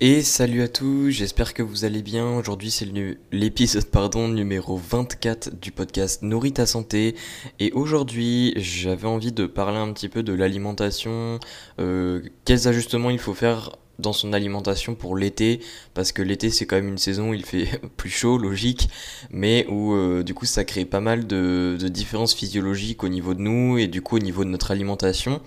Et salut à tous, j'espère que vous allez bien. Aujourd'hui c'est l'épisode numéro 24 du podcast Nourris ta santé. Et aujourd'hui j'avais envie de parler un petit peu de l'alimentation, quels ajustements il faut faire dans son alimentation pour l'été, parce que l'été c'est quand même une saison où il fait plus chaud, logique, mais où du coup ça crée pas mal de différences physiologiques au niveau de nous et du coup au niveau de notre alimentation.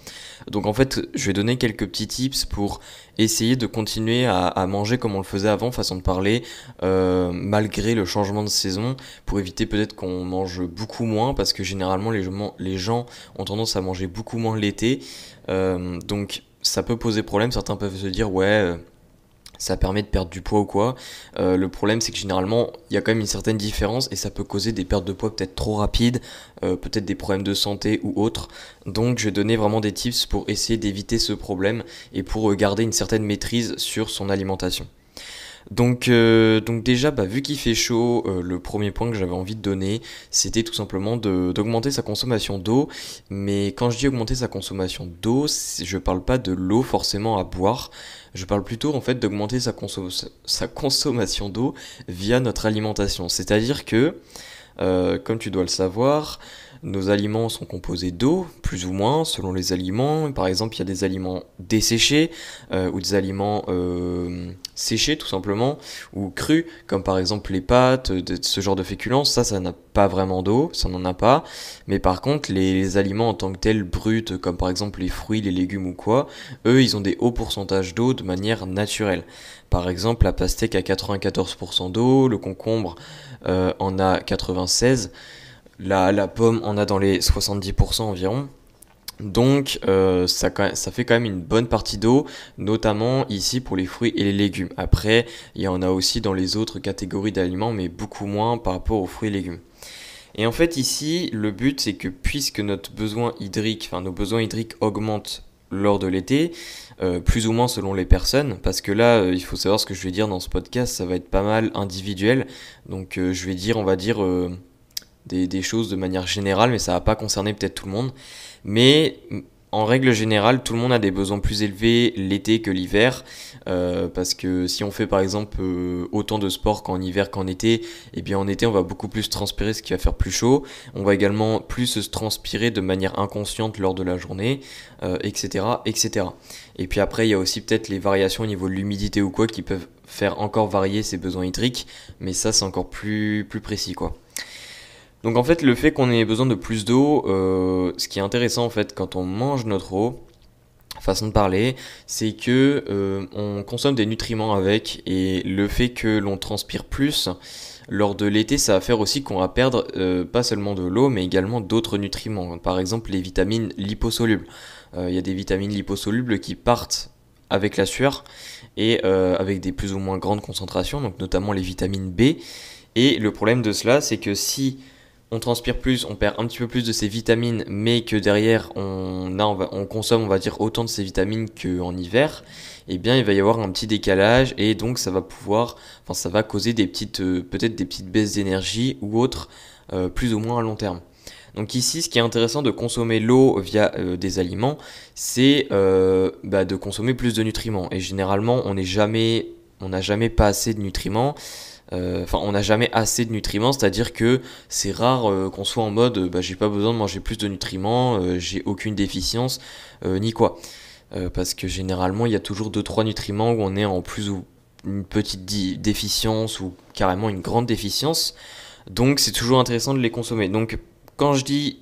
Donc en fait je vais donner quelques petits tips pour essayer de continuer à manger comme on le faisait avant, façon de parler, malgré le changement de saison, pour éviter peut-être qu'on mange beaucoup moins, parce que généralement les gens ont tendance à manger beaucoup moins l'été, donc ça peut poser problème. Certains peuvent se dire ouais, ça permet de perdre du poids ou quoi. Le problème c'est que généralement il y a quand même une certaine différence et ça peut causer des pertes de poids peut-être trop rapides, peut-être des problèmes de santé ou autres. Donc je vais donner vraiment des tips pour essayer d'éviter ce problème et pour garder une certaine maîtrise sur son alimentation. Donc déjà, vu qu'il fait chaud, le premier point que j'avais envie de donner, c'était tout simplement d'augmenter sa consommation d'eau. Mais quand je dis augmenter sa consommation d'eau, je parle pas de l'eau forcément à boire. Je parle plutôt en fait d'augmenter sa consommation d'eau via notre alimentation. C'est-à-dire que, comme tu dois le savoir, nos aliments sont composés d'eau, plus ou moins, selon les aliments. Par exemple, il y a des aliments desséchés ou des aliments séchés tout simplement, ou crus, comme par exemple les pâtes, ce genre de féculents. Ça n'a pas vraiment d'eau, ça n'en a pas. Mais par contre, les aliments en tant que tels, bruts, comme par exemple les fruits, les légumes ou quoi, eux, ils ont des hauts pourcentages d'eau de manière naturelle. Par exemple, la pastèque a 94% d'eau, le concombre en a 96%. La pomme en a dans les 70% environ. Donc ça fait quand même une bonne partie d'eau, notamment ici pour les fruits et les légumes. Après, il y en a aussi dans les autres catégories d'aliments, mais beaucoup moins par rapport aux fruits et légumes. Et en fait ici, le but c'est que puisque nos besoins hydriques augmentent lors de l'été, plus ou moins selon les personnes, parce que là, il faut savoir ce que je vais dire dans ce podcast, ça va être pas mal individuel. Donc je vais dire, on va dire des choses de manière générale, mais ça va pas concerner peut-être tout le monde. Mais en règle générale, tout le monde a des besoins plus élevés l'été que l'hiver, parce que si on fait par exemple autant de sport qu'en hiver qu'en été, et bien en été on va beaucoup plus transpirer, ce qui va faire plus chaud. On va également plus se transpirer de manière inconsciente lors de la journée, etc., etc. Et puis après, il y a aussi peut-être les variations au niveau de l'humidité ou quoi qui peuvent faire encore varier ces besoins hydriques, mais ça c'est encore plus précis quoi. Donc en fait, le fait qu'on ait besoin de plus d'eau, ce qui est intéressant en fait quand on mange notre eau, façon de parler, c'est que on consomme des nutriments avec, et le fait que l'on transpire plus lors de l'été, ça va faire aussi qu'on va perdre pas seulement de l'eau, mais également d'autres nutriments. Par exemple, les vitamines liposolubles. Il y a des vitamines liposolubles qui partent avec la sueur et avec des plus ou moins grandes concentrations, donc notamment les vitamines B. Et le problème de cela, c'est que si on transpire plus, on perd un petit peu plus de ces vitamines, mais que derrière on consomme, on va dire, autant de ces vitamines qu'en hiver, eh bien il va y avoir un petit décalage et donc ça va causer peut-être des petites baisses d'énergie ou autres, plus ou moins à long terme. Donc ici, ce qui est intéressant de consommer l'eau via des aliments, c'est de consommer plus de nutriments. Et généralement, on n'a jamais pas assez de nutriments. On n'a jamais assez de nutriments, c'est-à-dire que c'est rare qu'on soit en mode j'ai pas besoin de manger plus de nutriments, j'ai aucune déficience, ni quoi. Parce que généralement il y a toujours deux trois nutriments où on est en plus ou une petite déficience ou carrément une grande déficience, donc c'est toujours intéressant de les consommer. Donc quand je dis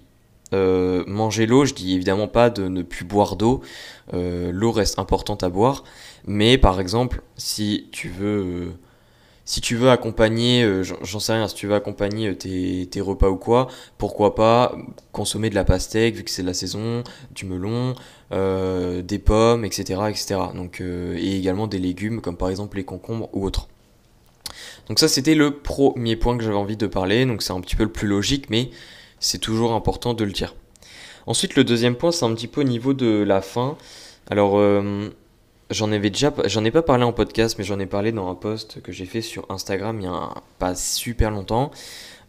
manger l'eau, je dis évidemment pas de ne plus boire d'eau, l'eau reste importante à boire, mais par exemple si tu veux accompagner, j'en sais rien, si tu veux accompagner tes repas ou quoi, pourquoi pas consommer de la pastèque vu que c'est la saison, du melon, des pommes, etc., etc. Donc, et également des légumes comme par exemple les concombres ou autres. Donc ça c'était le premier point que j'avais envie de parler, donc c'est un petit peu le plus logique, mais c'est toujours important de le dire. Ensuite le deuxième point c'est un petit peu au niveau de la faim. Alors j'en ai pas parlé en podcast, mais j'en ai parlé dans un post que j'ai fait sur Instagram il y a pas super longtemps.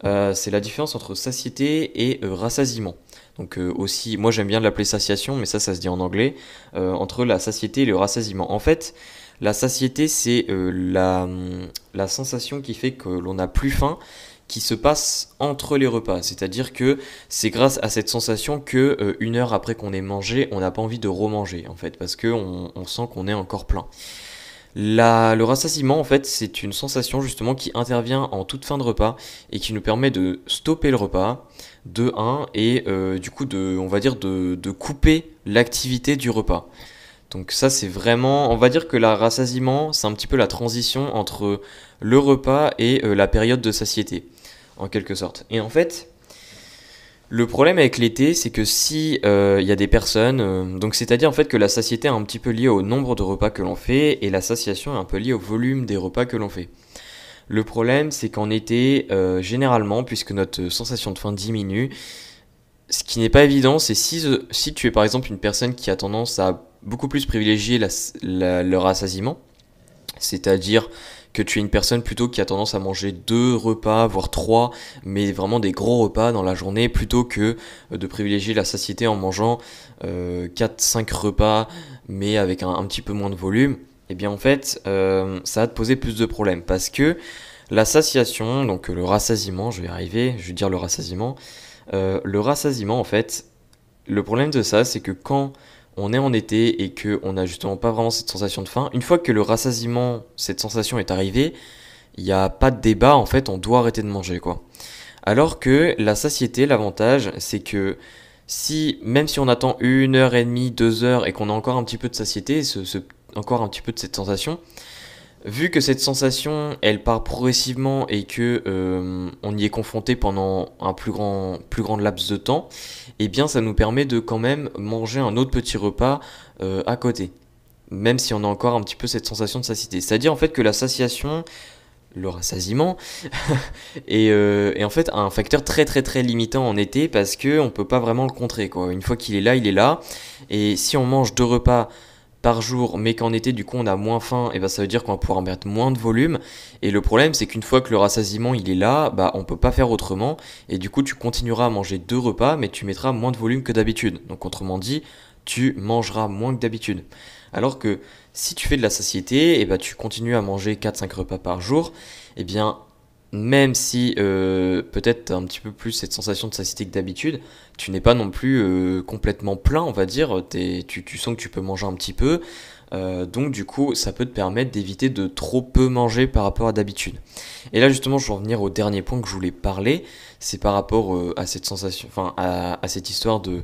C'est la différence entre satiété et rassasiement. Donc aussi, moi j'aime bien l'appeler satiation, mais ça se dit en anglais, entre la satiété et le rassasiement. En fait, La satiété, c'est la sensation qui fait que l'on n'a plus faim, qui se passe entre les repas. C'est-à-dire que c'est grâce à cette sensation que une heure après qu'on ait mangé, on n'a pas envie de remanger, en fait, parce que on sent qu'on est encore plein. Le rassasiement, en fait, c'est une sensation justement qui intervient en toute fin de repas et qui nous permet de stopper le repas, de un, et du coup, on va dire, de couper l'activité du repas. Donc ça, c'est vraiment, on va dire que le rassasiement, c'est un petit peu la transition entre le repas et la période de satiété, en quelque sorte. Et en fait, le problème avec l'été, c'est que si il y a des personnes, donc c'est-à-dire en fait que la satiété est un petit peu liée au nombre de repas que l'on fait et la satiation est un peu liée au volume des repas que l'on fait. Le problème, c'est qu'en été, généralement, puisque notre sensation de faim diminue, ce qui n'est pas évident, c'est si tu es par exemple une personne qui a tendance à beaucoup plus privilégier le rassasiement, c'est-à-dire que tu es une personne plutôt qui a tendance à manger deux repas, voire trois, mais vraiment des gros repas dans la journée, plutôt que de privilégier la satiété en mangeant 4-5 repas, mais avec un petit peu moins de volume. Et bien en fait, ça va te poser plus de problèmes, parce que la satiation, donc le rassasiement, je vais y arriver, je vais dire le rassasiement en fait, le problème de ça, c'est que quand on est en été et qu'on n'a justement pas vraiment cette sensation de faim, une fois que le rassasiement, cette sensation est arrivée, il n'y a pas de débat, en fait, on doit arrêter de manger, quoi. Alors que la satiété, l'avantage, c'est que même si on attend 1 heure et demie, 2 heures et qu'on a encore un petit peu de satiété, encore un petit peu de cette sensation, vu que cette sensation, elle part progressivement et que on y est confronté pendant un plus grand laps de temps, eh bien ça nous permet de quand même manger un autre petit repas à côté. Même si on a encore un petit peu cette sensation de satiété. C'est-à-dire en fait que la satiation, le rassasiement, est en fait un facteur très très très limitant en été parce que on peut pas vraiment le contrer, quoi. Une fois qu'il est là, il est là. Et si on mange deux repas par jour, mais qu'en été, du coup, on a moins faim, et ben ça veut dire qu'on va pouvoir mettre moins de volume. Et le problème, c'est qu'une fois que le rassasiement il est là, bah on peut pas faire autrement. Et du coup, tu continueras à manger deux repas, mais tu mettras moins de volume que d'habitude. Donc, autrement dit, tu mangeras moins que d'habitude. Alors que si tu fais de la satiété, et ben tu continues à manger 4-5 repas par jour, et bien même si peut-être t'as un petit peu plus cette sensation de satiété que d'habitude, tu n'es pas non plus complètement plein, on va dire. Tu sens que tu peux manger un petit peu. Donc du coup, ça peut te permettre d'éviter de trop peu manger par rapport à d'habitude. Et là justement, je vais revenir au dernier point que je voulais parler. C'est par rapport à cette sensation, enfin à cette histoire de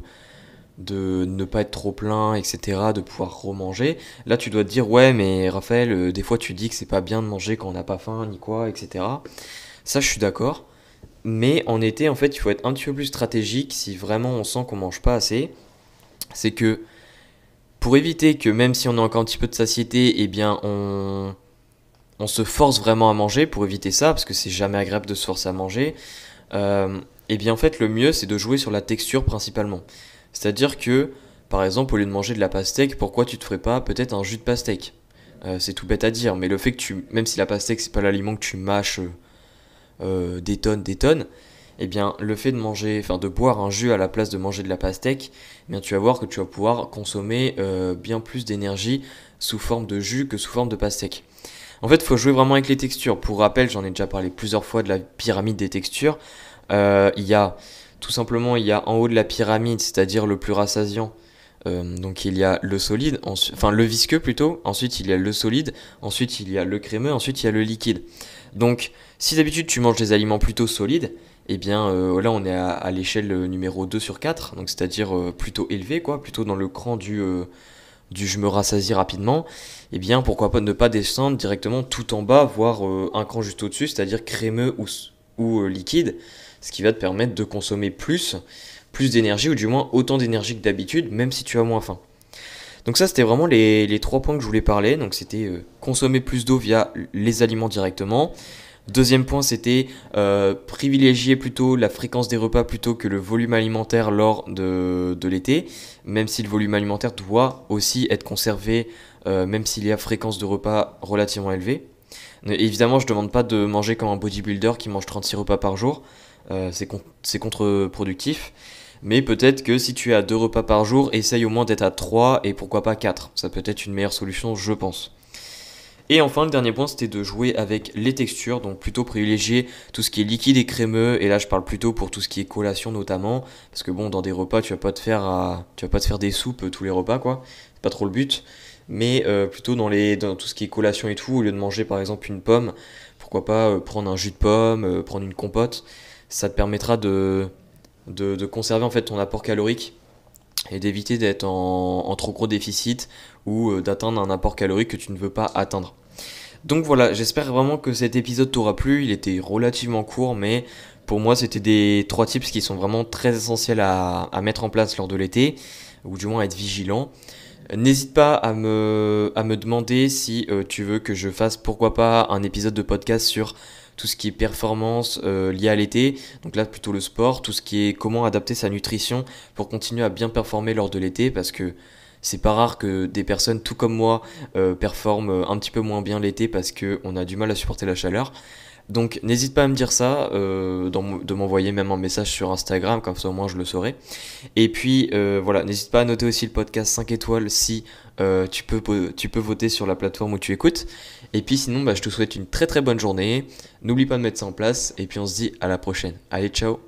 ne pas être trop plein, etc., de pouvoir remanger. Là, tu dois te dire, ouais, mais Raphaël, des fois tu dis que c'est pas bien de manger quand on n'a pas faim, ni quoi, etc. Ça, je suis d'accord. Mais en été, en fait, il faut être un petit peu plus stratégique si vraiment on sent qu'on mange pas assez. C'est que pour éviter que même si on a encore un petit peu de satiété, eh bien on se force vraiment à manger pour éviter ça, parce que c'est jamais agréable de se forcer à manger. Eh bien en fait, le mieux, c'est de jouer sur la texture principalement. C'est-à-dire que, par exemple, au lieu de manger de la pastèque, pourquoi tu te ferais pas peut-être un jus de pastèque? C'est tout bête à dire, mais le fait que même si la pastèque c'est pas l'aliment que tu mâches des tonnes, eh bien le fait de manger, enfin de boire un jus à la place de manger de la pastèque, eh bien tu vas voir que tu vas pouvoir consommer bien plus d'énergie sous forme de jus que sous forme de pastèque. En fait, il faut jouer vraiment avec les textures. Pour rappel, j'en ai déjà parlé plusieurs fois de la pyramide des textures. Il y a tout simplement, il y a en haut de la pyramide, c'est-à-dire le plus rassasiant. Donc il y a le solide, enfin le visqueux plutôt, ensuite il y a le solide, ensuite il y a le crémeux, ensuite il y a le liquide. Donc si d'habitude tu manges des aliments plutôt solides, eh bien là on est à l'échelle numéro 2 sur 4, donc c'est-à-dire plutôt élevé, quoi, plutôt dans le cran du je me rassasie rapidement, eh bien pourquoi pas ne pas descendre directement tout en bas, voire un cran juste au-dessus, c'est-à-dire crémeux ou liquide, ce qui va te permettre de consommer plus d'énergie, ou du moins autant d'énergie que d'habitude, même si tu as moins faim. Donc ça, c'était vraiment les trois points que je voulais parler. Donc c'était consommer plus d'eau via les aliments directement. Deuxième point, c'était privilégier plutôt la fréquence des repas plutôt que le volume alimentaire lors de l'été, même si le volume alimentaire doit aussi être conservé, même s'il y a fréquence de repas relativement élevée. Évidemment, je ne demande pas de manger comme un bodybuilder qui mange 36 repas par jour, c'est contre-productif. Mais peut-être que si tu es à 2 repas par jour, essaye au moins d'être à 3 et pourquoi pas 4. Ça peut être une meilleure solution, je pense. Et enfin, le dernier point, c'était de jouer avec les textures, donc plutôt privilégier tout ce qui est liquide et crémeux, et là je parle plutôt pour tout ce qui est collation notamment, parce que bon, dans des repas, tu vas pas te faire des soupes tous les repas, quoi, c'est pas trop le but, mais plutôt dans tout ce qui est collation et tout, au lieu de manger par exemple une pomme, pourquoi pas prendre un jus de pomme, prendre une compote, ça te permettra de conserver en fait ton apport calorique et d'éviter d'être en trop gros déficit ou d'atteindre un apport calorique que tu ne veux pas atteindre. Donc voilà, j'espère vraiment que cet épisode t'aura plu. Il était relativement court, mais pour moi, c'était des 3 tips qui sont vraiment très essentiels à mettre en place lors de l'été, ou du moins à être vigilant. N'hésite pas à me demander si tu veux que je fasse, pourquoi pas, un épisode de podcast sur tout ce qui est performance lié à l'été. Donc là, plutôt le sport, tout ce qui est comment adapter sa nutrition pour continuer à bien performer lors de l'été, parce que c'est pas rare que des personnes, tout comme moi, performent un petit peu moins bien l'été parce qu'on a du mal à supporter la chaleur. Donc n'hésite pas à me dire ça, de m'envoyer même un message sur Instagram, comme ça au moins je le saurai. Et puis voilà, n'hésite pas à noter aussi le podcast 5 étoiles si tu peux voter sur la plateforme où tu écoutes. Et puis sinon, bah, je te souhaite une très très bonne journée. N'oublie pas de mettre ça en place et puis on se dit à la prochaine. Allez, ciao!